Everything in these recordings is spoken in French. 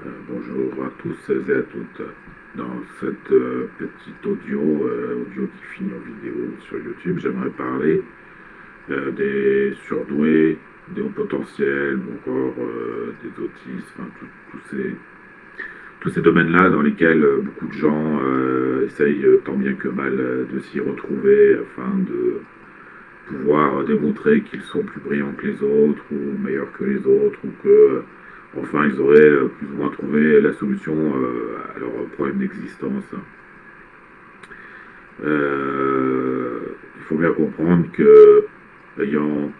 Bonjour à tous et à toutes. Dans cette petite audio qui finit en vidéo sur YouTube, j'aimerais parler des surdoués, des hauts potentiels, ou encore des autistes, enfin tous ces domaines-là dans lesquels beaucoup de gens essayent tant bien que mal de s'y retrouver afin de pouvoir démontrer qu'ils sont plus brillants que les autres ou meilleurs que les autres ou que enfin ils auraient plus ou moins trouvé la solution à leur problème d'existence. Il faut bien comprendre que ayant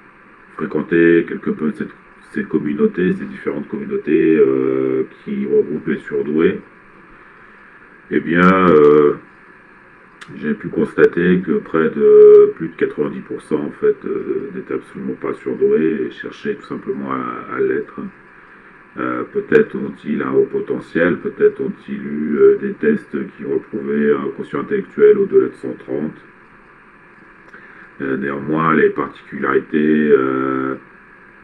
fréquenté quelque peu ces communautés, ces différentes communautés qui regroupent les surdoués, eh bien j'ai pu constater que près de plus de 90% en fait n'étaient absolument pas surdoués et cherchaient tout simplement à l'être. Peut-être ont-ils un haut potentiel, peut-être ont-ils eu des tests qui ont prouvé un quotient intellectuel au-delà de 130. Néanmoins, les particularités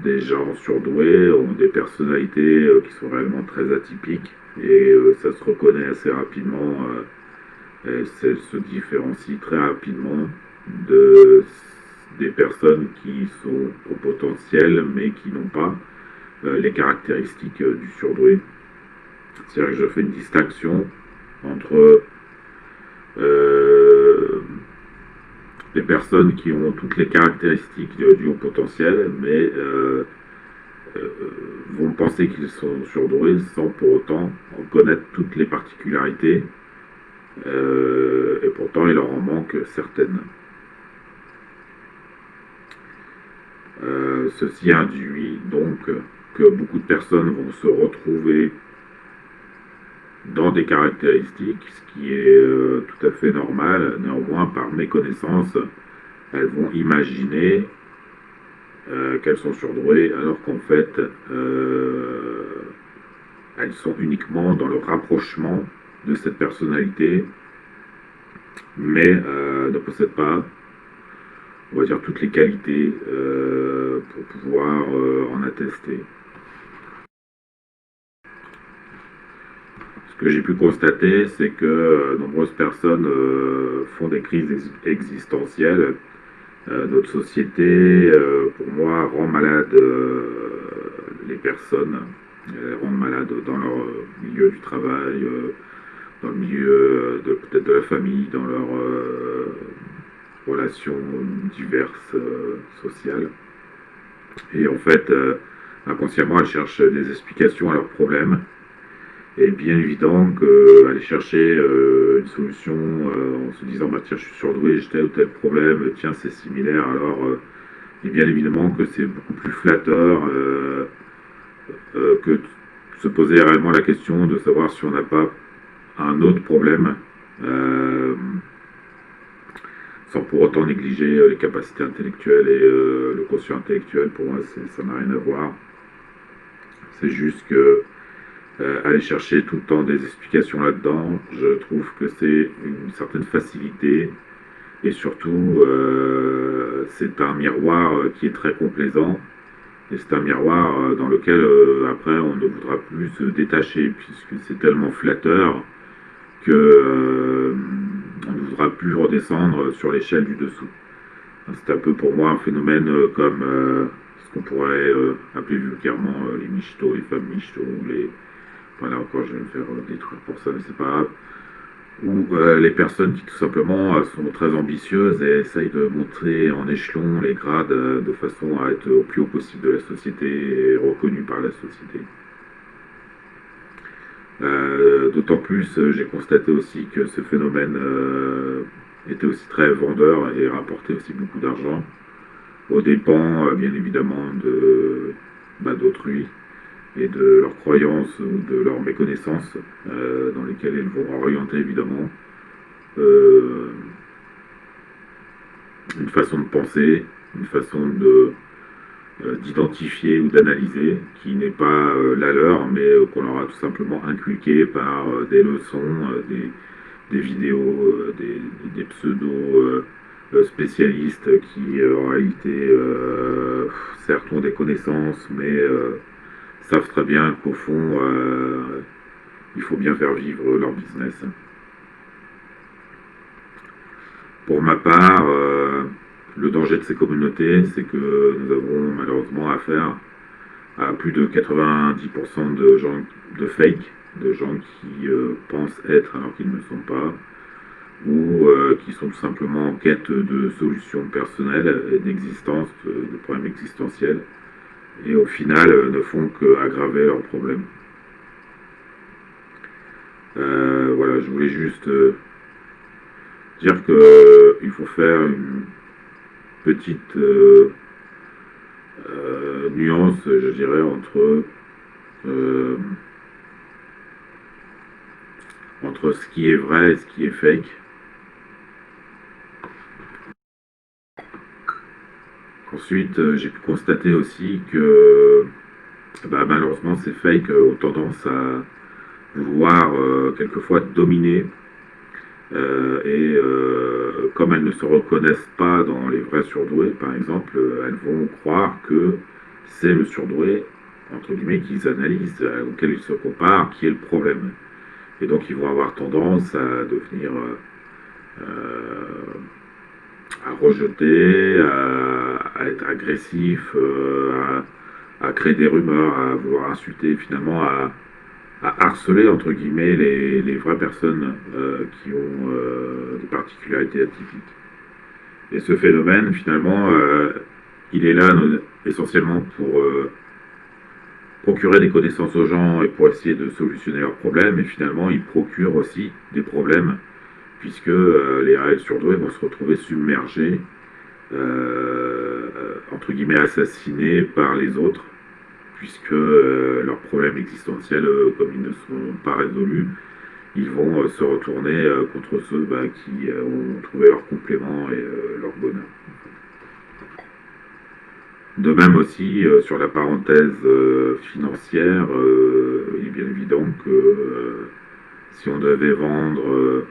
des gens surdoués ont des personnalités qui sont réellement très atypiques et ça se reconnaît assez rapidement. Et se différencie très rapidement de, des personnes qui sont au potentiel mais qui n'ont pas les caractéristiques du surdoué. C'est-à-dire que je fais une distinction entre euh, les personnes qui ont toutes les caractéristiques du haut potentiel, mais euh, vont penser qu'ils sont surdoués sans pour autant en connaître toutes les particularités, et pourtant il leur en manque certaines. Ceci induit donc que beaucoup de personnes vont se retrouver dans des caractéristiques, ce qui est tout à fait normal. Néanmoins, par méconnaissance, elles vont imaginer qu'elles sont surdouées, alors qu'en fait, elles sont uniquement dans le rapprochement de cette personnalité, mais ne possèdent pas, on va dire, toutes les qualités pour pouvoir en attester. Ce que j'ai pu constater, c'est que nombreuses personnes font des crises existentielles. Notre société, pour moi, rend malade les personnes. Elles rendent malades dans leur milieu du travail, dans le milieu peut-être de la famille, dans leurs relations diverses sociales. Et en fait, inconsciemment, elles cherchent des explications à leurs problèmes. Et bien évident qu'aller chercher une solution en se disant bah tiens je suis surdoué, j'ai tel ou tel problème, tiens c'est similaire, alors et bien évidemment que c'est beaucoup plus flatteur que de se poser réellement la question de savoir si on n'a pas un autre problème sans pour autant négliger les capacités intellectuelles et le quotient intellectuel. Pour moi ça n'a rien à voir. C'est juste que aller chercher tout le temps des explications là-dedans, je trouve que c'est une certaine facilité et surtout c'est un miroir qui est très complaisant et c'est un miroir dans lequel après on ne voudra plus se détacher puisque c'est tellement flatteur que on ne voudra plus redescendre sur l'échelle du dessous. C'est un peu pour moi un phénomène comme ce qu'on pourrait appeler vulgairement les michtos, les femmes michtos, les voilà, encore, je vais me faire détruire pour ça, mais c'est pas grave. Ou les personnes qui, tout simplement, sont très ambitieuses et essayent de monter en échelon les grades de façon à être au plus haut possible de la société et reconnus par la société. D'autant plus, j'ai constaté aussi que ce phénomène était aussi très vendeur et rapportait aussi beaucoup d'argent, aux dépens, bien évidemment, d'autrui et de leurs croyances ou de leurs méconnaissances dans lesquelles ils vont orienter évidemment une façon de penser, une façon d'identifier ou d'analyser qui n'est pas la leur mais qu'on leur a tout simplement inculqué par des leçons, des vidéos, des pseudo spécialistes qui en réalité certes ont des connaissances mais savent très bien qu'au fond, il faut bien faire vivre leur business. Pour ma part, le danger de ces communautés, c'est que nous avons malheureusement affaire à plus de 90% de gens de fake, de gens qui pensent être alors qu'ils ne le sont pas, ou qui sont tout simplement en quête de solutions personnelles et d'existence, de problèmes existentiels, et au final ne font qu'aggraver leurs problèmes. Voilà, je voulais juste dire qu'il faut faire une petite nuance, je dirais, euh, entre ce qui est vrai et ce qui est fake. Ensuite, j'ai pu constater aussi que malheureusement ces fakes ont tendance à vouloir quelquefois dominer comme elles ne se reconnaissent pas dans les vrais surdoués, par exemple, elles vont croire que c'est le surdoué, entre guillemets, qu'ils analysent, auquel ils se comparent, qui est le problème. Et donc ils vont avoir tendance à devenir à rejeter, à être agressif, à créer des rumeurs, à vouloir insulter, finalement à harceler entre guillemets les vraies personnes qui ont des particularités atypiques. Et ce phénomène, finalement, il est là essentiellement pour procurer des connaissances aux gens et pour essayer de solutionner leurs problèmes. Et finalement, il procure aussi des problèmes puisque les réels surdoués vont se retrouver submergés, entre guillemets assassinés par les autres, puisque leurs problèmes existentiels, comme ils ne sont pas résolus, ils vont se retourner contre ceux qui ont trouvé leur complément et leur bonheur. De même aussi, sur la parenthèse financière, il est bien évident que si on devait vendre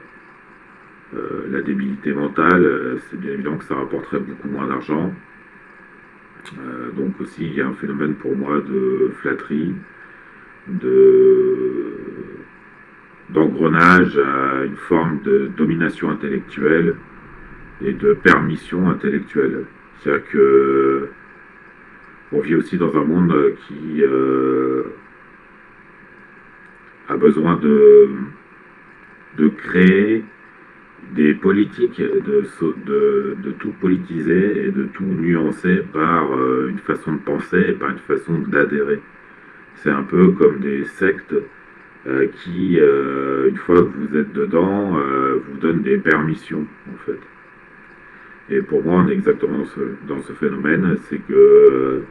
la débilité mentale, c'est bien évident que ça rapporterait beaucoup moins d'argent. Donc aussi, il y a un phénomène pour moi de flatterie, d'engrenage à une forme de domination intellectuelle et de permission intellectuelle. C'est-à-dire que on vit aussi dans un monde qui a besoin de créer des politiques, de tout politiser et de tout nuancer par une façon de penser et par une façon d'adhérer. C'est un peu comme des sectes qui, une fois que vous êtes dedans, vous donnent des permissions, en fait. Et pour moi, on est exactement dans ce phénomène, c'est que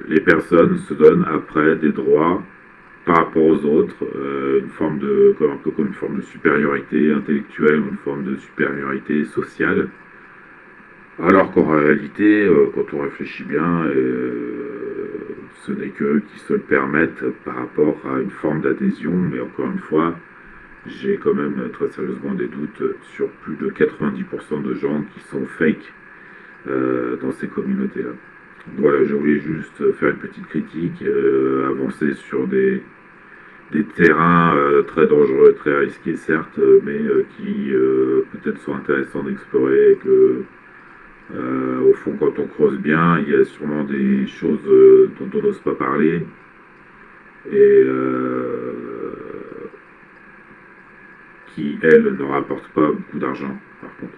les personnes se donnent après des droits par rapport aux autres, un peu comme une forme de supériorité intellectuelle ou une forme de supériorité sociale. Alors qu'en réalité, quand on réfléchit bien, ce n'est qu'eux qui se le permettent par rapport à une forme d'adhésion, mais encore une fois, j'ai quand même très sérieusement des doutes sur plus de 90% de gens qui sont fake dans ces communautés-là. Voilà, je voulais juste faire une petite critique, avancer sur des terrains très dangereux, très risqués certes, mais qui peut-être sont intéressants d'explorer et que au fond quand on creuse bien, il y a sûrement des choses dont on n'ose pas parler et qui, elles, ne rapportent pas beaucoup d'argent par contre.